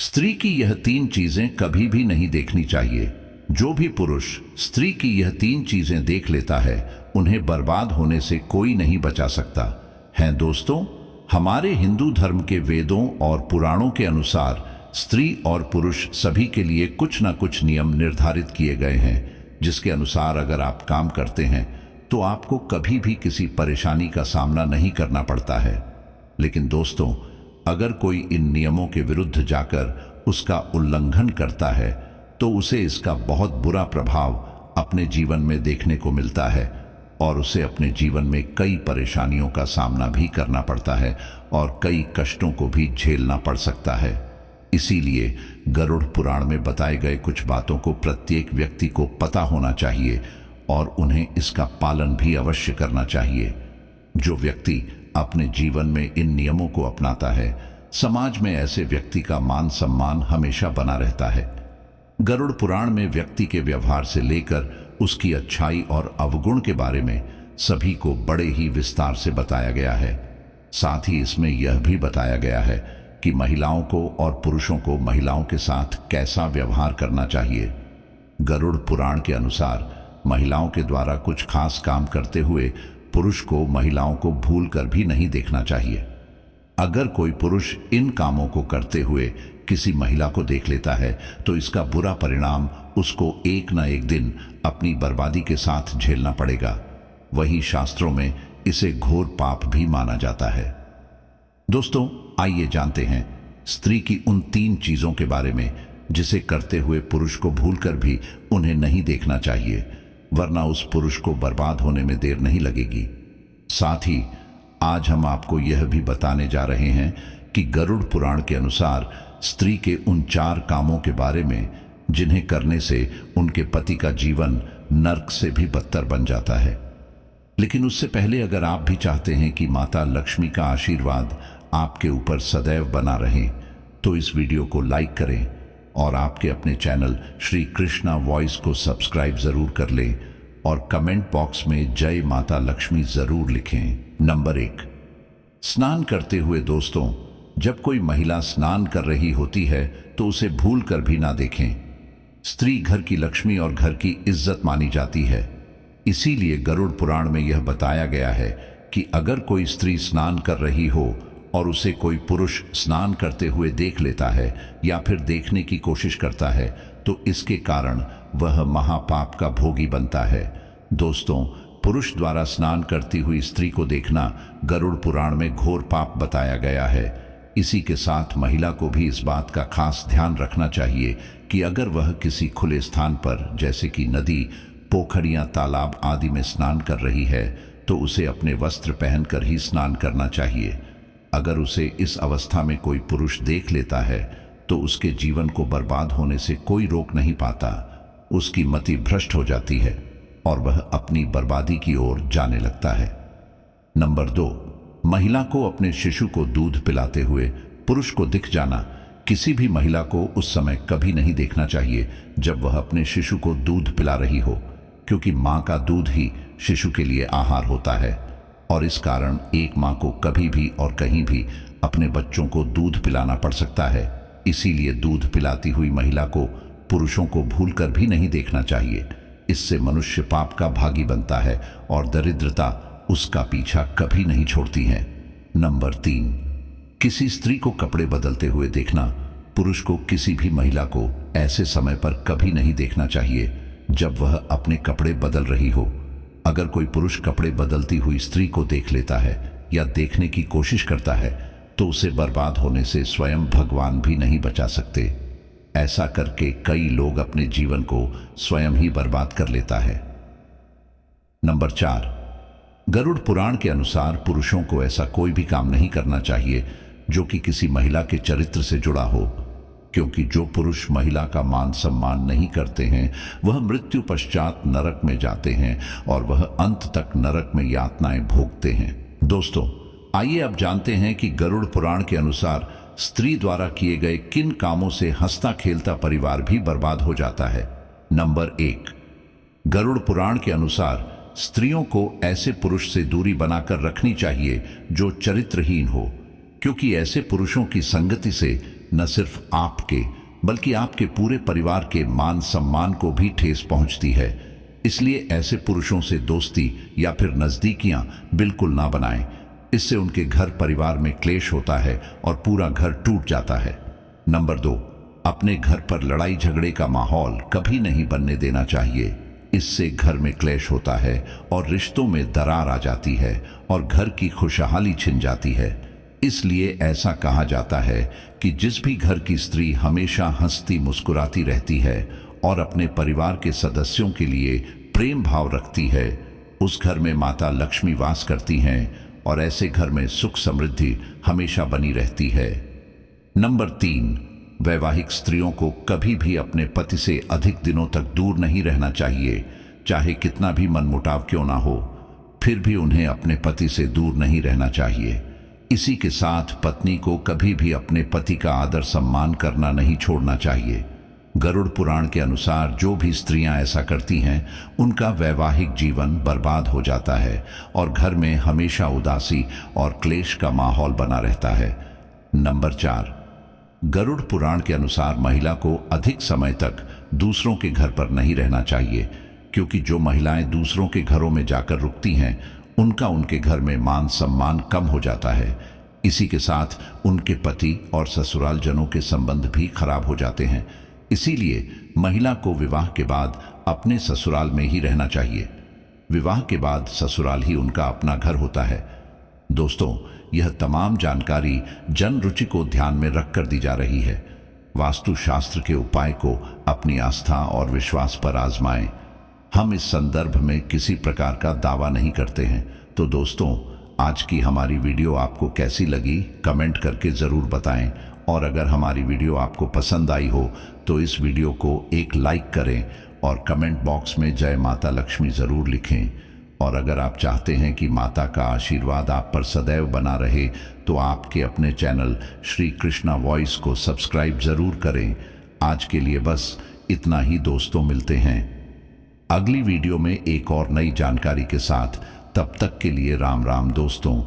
स्त्री की यह तीन चीजें कभी भी नहीं देखनी चाहिए। जो भी पुरुष स्त्री की यह तीन चीजें देख लेता है उन्हें बर्बाद होने से कोई नहीं बचा सकता है। दोस्तों, हमारे हिंदू धर्म के वेदों और पुराणों के अनुसार स्त्री और पुरुष सभी के लिए कुछ न कुछ नियम निर्धारित किए गए हैं, जिसके अनुसार अगर आप काम करते हैं तो आपको कभी भी किसी परेशानी का सामना नहीं करना पड़ता है। लेकिन दोस्तों, अगर कोई इन नियमों के विरुद्ध जाकर उसका उल्लंघन करता है तो उसे इसका बहुत बुरा प्रभाव अपने जीवन में देखने को मिलता है और उसे अपने जीवन में कई परेशानियों का सामना भी करना पड़ता है और कई कष्टों को भी झेलना पड़ सकता है। इसीलिए गरुड़ पुराण में बताए गए कुछ बातों को प्रत्येक व्यक्ति को पता होना चाहिए और उन्हें इसका पालन भी अवश्य करना चाहिए। जो व्यक्ति अपने जीवन में इन नियमों को अपनाता है, समाज में ऐसे व्यक्ति का मान सम्मान हमेशा बना रहता है। गरुड़ पुराण में व्यक्ति के व्यवहार से लेकर उसकी अच्छाई और अवगुण के बारे में सभी को बड़े ही विस्तार से बताया गया है। साथ ही इसमें यह भी बताया गया है कि महिलाओं को और पुरुषों को महिलाओं के साथ कैसा व्यवहार करना चाहिए। गरुड़ पुराण के अनुसार महिलाओं के द्वारा कुछ खास काम करते हुए पुरुष को महिलाओं को भूल कर भी नहीं देखना चाहिए। अगर कोई पुरुष इन कामों को करते हुए किसी महिला को देख लेता है तो इसका बुरा परिणाम उसको एक न एक दिन अपनी बर्बादी के साथ झेलना पड़ेगा। वहीं शास्त्रों में इसे घोर पाप भी माना जाता है। दोस्तों, आइए जानते हैं स्त्री की उन तीन चीजों के बारे में जिसे करते हुए पुरुष को भूलकर भी उन्हें नहीं देखना चाहिए, वरना उस पुरुष को बर्बाद होने में देर नहीं लगेगी। साथ ही आज हम आपको यह भी बताने जा रहे हैं कि गरुड़ पुराण के अनुसार स्त्री के उन 4 कामों के बारे में जिन्हें करने से उनके पति का जीवन नर्क से भी बदतर बन जाता है। लेकिन उससे पहले अगर आप भी चाहते हैं कि माता लक्ष्मी का आशीर्वाद आपके ऊपर सदैव बना रहे तो इस वीडियो को लाइक करें और आपके अपने चैनल श्री कृष्णा वॉइस को सब्सक्राइब जरूर कर लें और कमेंट बॉक्स में जय माता लक्ष्मी जरूर लिखें। नंबर 1, स्नान करते हुए। दोस्तों, जब कोई महिला स्नान कर रही होती है तो उसे भूल कर भी ना देखें। स्त्री घर की लक्ष्मी और घर की इज्जत मानी जाती है। इसीलिए गरुड़ पुराण में यह बताया गया है कि अगर कोई स्त्री स्नान कर रही हो और उसे कोई पुरुष स्नान करते हुए देख लेता है या फिर देखने की कोशिश करता है तो इसके कारण वह महापाप का भोगी बनता है। दोस्तों, पुरुष द्वारा स्नान करती हुई स्त्री को देखना गरुड़ पुराण में घोर पाप बताया गया है। इसी के साथ महिला को भी इस बात का खास ध्यान रखना चाहिए कि अगर वह किसी खुले स्थान पर जैसे कि नदी, पोखरियां, तालाब आदि में स्नान कर रही है तो उसे अपने वस्त्र पहनकर ही स्नान करना चाहिए। अगर उसे इस अवस्था में कोई पुरुष देख लेता है तो उसके जीवन को बर्बाद होने से कोई रोक नहीं पाता। उसकी मति भ्रष्ट हो जाती है और वह अपनी बर्बादी की ओर जाने लगता है। नंबर 2, महिला को अपने शिशु को दूध पिलाते हुए पुरुष को दिख जाना। किसी भी महिला को उस समय कभी नहीं देखना चाहिए जब वह अपने शिशु को दूध पिला रही हो, क्योंकि मां का दूध ही शिशु के लिए आहार होता है और इस कारण एक मां को कभी भी और कहीं भी अपने बच्चों को दूध पिलाना पड़ सकता है। इसीलिए दूध पिलाती हुई महिला को पुरुषों को भूलकर भी नहीं देखना चाहिए। इससे मनुष्य पाप का भागी बनता है और दरिद्रता उसका पीछा कभी नहीं छोड़ती है। नंबर 3, किसी स्त्री को कपड़े बदलते हुए देखना। पुरुष को किसी भी महिला को ऐसे समय पर कभी नहीं देखना चाहिए जब वह अपने कपड़े बदल रही हो। अगर कोई पुरुष कपड़े बदलती हुई स्त्री को देख लेता है या देखने की कोशिश करता है तो उसे बर्बाद होने से स्वयं भगवान भी नहीं बचा सकते। ऐसा करके कई लोग अपने जीवन को स्वयं ही बर्बाद कर लेता है। नंबर 4, गरुड़ पुराण के अनुसार पुरुषों को ऐसा कोई भी काम नहीं करना चाहिए जो कि किसी महिला के चरित्र से जुड़ा हो, क्योंकि जो पुरुष महिला का मान सम्मान नहीं करते हैं वह मृत्यु पश्चात नरक में जाते हैं और वह अंत तक नरक में यातनाएं भोगते हैं। दोस्तों, आइए अब जानते हैं कि गरुड़ पुराण के अनुसार स्त्री द्वारा किए गए किन कामों से हंसता खेलता परिवार भी बर्बाद हो जाता है। नंबर 1, गरुड़ पुराण के अनुसार स्त्रियों को ऐसे पुरुष से दूरी बनाकर रखनी चाहिए जो चरित्रहीन हो, क्योंकि ऐसे पुरुषों की संगति से न सिर्फ आपके बल्कि आपके पूरे परिवार के मान सम्मान को भी ठेस पहुंचती है। इसलिए ऐसे पुरुषों से दोस्ती या फिर नजदीकियां बिल्कुल ना बनाएं। इससे उनके घर परिवार में क्लेश होता है और पूरा घर टूट जाता है। नंबर 2, अपने घर पर लड़ाई झगड़े का माहौल कभी नहीं बनने देना चाहिए। इससे घर में क्लेश होता है और रिश्तों में दरार आ जाती है और घर की खुशहाली छिन जाती है। इसलिए ऐसा कहा जाता है कि जिस भी घर की स्त्री हमेशा हंसती मुस्कुराती रहती है और अपने परिवार के सदस्यों के लिए प्रेम भाव रखती है, उस घर में माता लक्ष्मी वास करती हैं और ऐसे घर में सुख समृद्धि हमेशा बनी रहती है। नंबर 3, वैवाहिक स्त्रियों को कभी भी अपने पति से अधिक दिनों तक दूर नहीं रहना चाहिए। चाहे कितना भी मनमुटाव क्यों ना हो, फिर भी उन्हें अपने पति से दूर नहीं रहना चाहिए। इसी के साथ पत्नी को कभी भी अपने पति का आदर सम्मान करना नहीं छोड़ना चाहिए। गरुड़ पुराण के अनुसार जो भी स्त्रियां ऐसा करती हैं, उनका वैवाहिक जीवन बर्बाद हो जाता है और घर में हमेशा उदासी और क्लेश का माहौल बना रहता है। नंबर 4, गरुड़ पुराण के अनुसार महिला को अधिक समय तक दूसरों के घर पर नहीं रहना चाहिए, क्योंकि जो महिलाएं दूसरों के घरों में जाकर रुकती हैं, उनका उनके घर में मान सम्मान कम हो जाता है। इसी के साथ उनके पति और ससुराल जनों के संबंध भी खराब हो जाते हैं। इसीलिए महिला को विवाह के बाद अपने ससुराल में ही रहना चाहिए। विवाह के बाद ससुराल ही उनका अपना घर होता है। दोस्तों, यह तमाम जानकारी जन रुचि को ध्यान में रखकर दी जा रही है। वास्तु शास्त्र के उपाय को अपनी आस्था और विश्वास पर आजमाएं। हम इस संदर्भ में किसी प्रकार का दावा नहीं करते हैं। तो दोस्तों, आज की हमारी वीडियो आपको कैसी लगी कमेंट करके ज़रूर बताएं, और अगर हमारी वीडियो आपको पसंद आई हो तो इस वीडियो को एक लाइक करें और कमेंट बॉक्स में जय माता लक्ष्मी ज़रूर लिखें। और अगर आप चाहते हैं कि माता का आशीर्वाद आप पर सदैव बना रहे, तो आपके अपने चैनल श्री कृष्णा वॉइस को सब्सक्राइब ज़रूर करें। आज के लिए बस इतना ही दोस्तों, मिलते हैं अगली वीडियो में एक और नई जानकारी के साथ। तब तक के लिए राम राम दोस्तों।